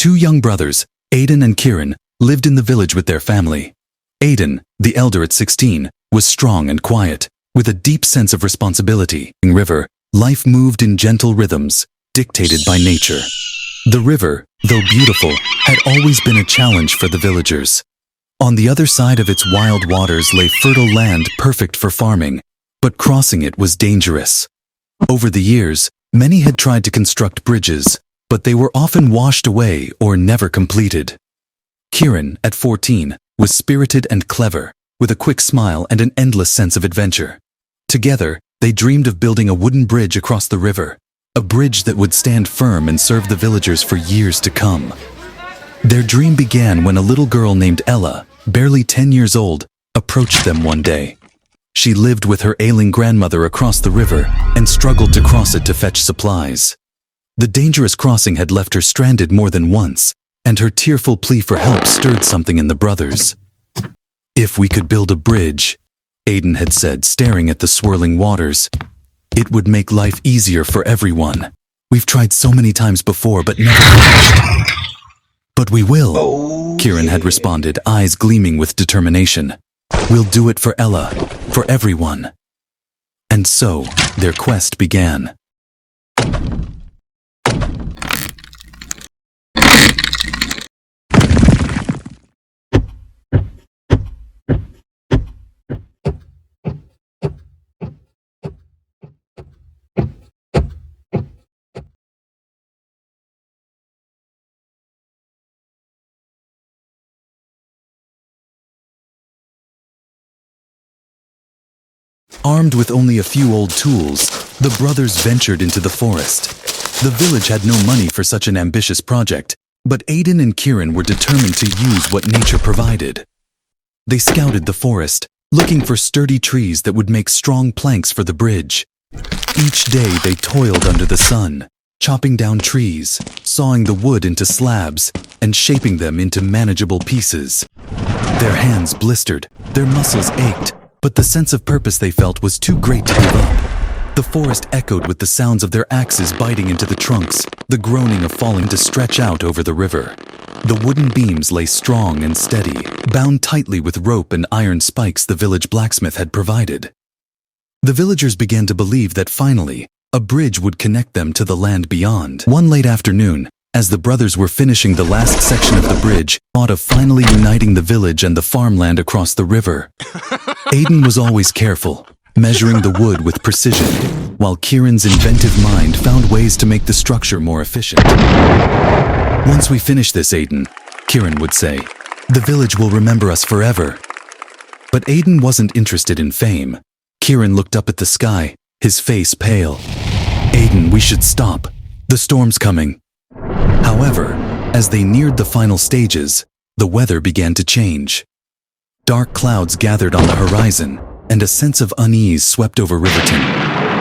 Two young brothers, Aiden and Kieran, lived in the village with their family. Aiden, the elder at 16, was strong and quiet, with a deep sense of responsibility. In river, life moved in gentle rhythms, dictated by nature. The river, though beautiful, had always been a challenge for the villagers. On the other side of its wild waters lay fertile land perfect for farming, but crossing it was dangerous. Over the years, many had tried to construct bridges, but they were often washed away or never completed. Kieran, at 14, was spirited and clever, with a quick smile and an endless sense of adventure. Together, they dreamed of building a wooden bridge across the river, a bridge that would stand firm and serve the villagers for years to come. Their dream began when a little girl named Ella, barely 10 years old, approached them one day. She lived with her ailing grandmother across the river and struggled to cross it to fetch supplies. The dangerous crossing had left her stranded more than once, and her tearful plea for help stirred something in the brothers. "If we could build a bridge," Aiden had said, staring at the swirling waters, "it would make life easier for everyone. We've tried so many times before, but never managed." "But we will," Kieran had responded, eyes gleaming with determination. "We'll do it for Ella, for everyone." And so, their quest began. Armed with only a few old tools, the brothers ventured into the forest. The village had no money for such an ambitious project, but Aiden and Kieran were determined to use what nature provided. They scouted the forest, looking for sturdy trees that would make strong planks for the bridge. Each day they toiled under the sun, chopping down trees, sawing the wood into slabs, and shaping them into manageable pieces. Their hands blistered, their muscles ached, but the sense of purpose they felt was too great to give up. The forest echoed with the sounds of their axes biting into the trunks, the groaning of falling to stretch out over the river. The wooden beams lay strong and steady, bound tightly with rope and iron spikes the village blacksmith had provided. The villagers began to believe that finally, a bridge would connect them to the land beyond. One late afternoon, as the brothers were finishing the last section of the bridge, thought of finally uniting the village and the farmland across the river. Aiden was always careful, measuring the wood with precision, while Kieran's inventive mind found ways to make the structure more efficient. "Once we finish this, Aiden," Kieran would say, "the village will remember us forever." But Aiden wasn't interested in fame. Kieran looked up at the sky, his face pale. "Aiden, we should stop. The storm's coming." However, as they neared the final stages, the weather began to change. Dark clouds gathered on the horizon, and a sense of unease swept over Riverton.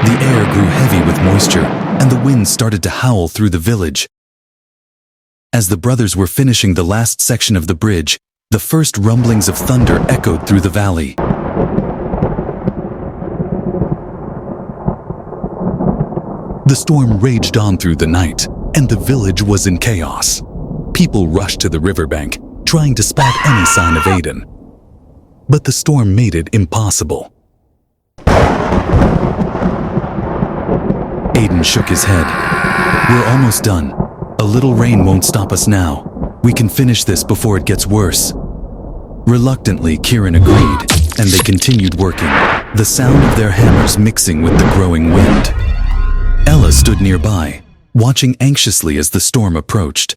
The air grew heavy with moisture, and the wind started to howl through the village. As the brothers were finishing the last section of the bridge, the first rumblings of thunder echoed through the valley. The storm raged on through the night, and the village was in chaos. People rushed to the riverbank, trying to spot any sign of Aiden. But the storm made it impossible. Aiden shook his head. "We're almost done. A little rain won't stop us now. We can finish this before it gets worse." Reluctantly, Kieran agreed, and they continued working, the sound of their hammers mixing with the growing wind. Ella stood nearby, watching anxiously as the storm approached.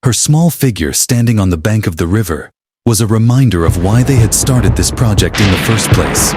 Her small figure standing on the bank of the river was a reminder of why they had started this project in the first place.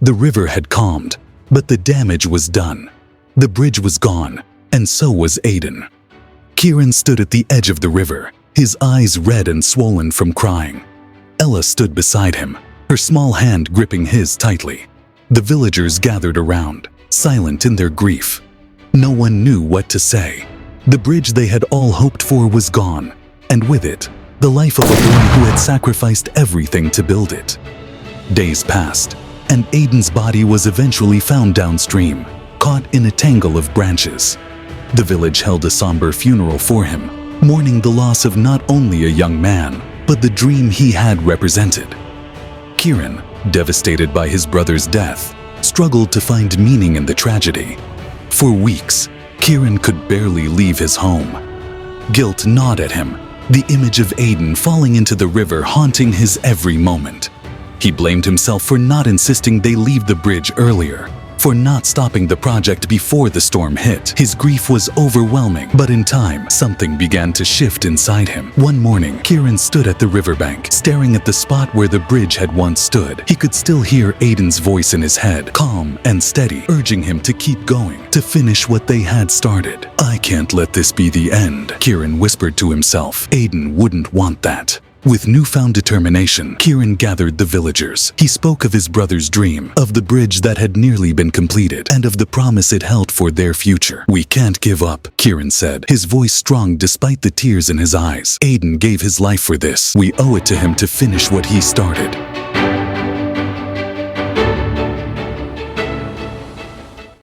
The river had calmed, but the damage was done. The bridge was gone, and so was Aiden. Kieran stood at the edge of the river, his eyes red and swollen from crying. Ella stood beside him, her small hand gripping his tightly. The villagers gathered around, silent in their grief. No one knew what to say. The bridge they had all hoped for was gone, and with it, the life of a boy who had sacrificed everything to build it. Days passed, and Aiden's body was eventually found downstream, caught in a tangle of branches. The village held a somber funeral for him, mourning the loss of not only a young man, but the dream he had represented. Kieran, devastated by his brother's death, struggled to find meaning in the tragedy. For weeks, Kieran could barely leave his home. Guilt gnawed at him, the image of Aiden falling into the river haunting his every moment. He blamed himself for not insisting they leave the bridge earlier, for not stopping the project before the storm hit. His grief was overwhelming, but in time, something began to shift inside him. One morning, Kieran stood at the riverbank, staring at the spot where the bridge had once stood. He could still hear Aiden's voice in his head, calm and steady, urging him to keep going, to finish what they had started. "I can't let this be the end," Kieran whispered to himself. Aiden wouldn't want that. With newfound determination, Kieran gathered the villagers. He spoke of his brother's dream, of the bridge that had nearly been completed, and of the promise it held for their future. "We can't give up," Kieran said, his voice strong despite the tears in his eyes. "Aiden gave his life for this. We owe it to him to finish what he started."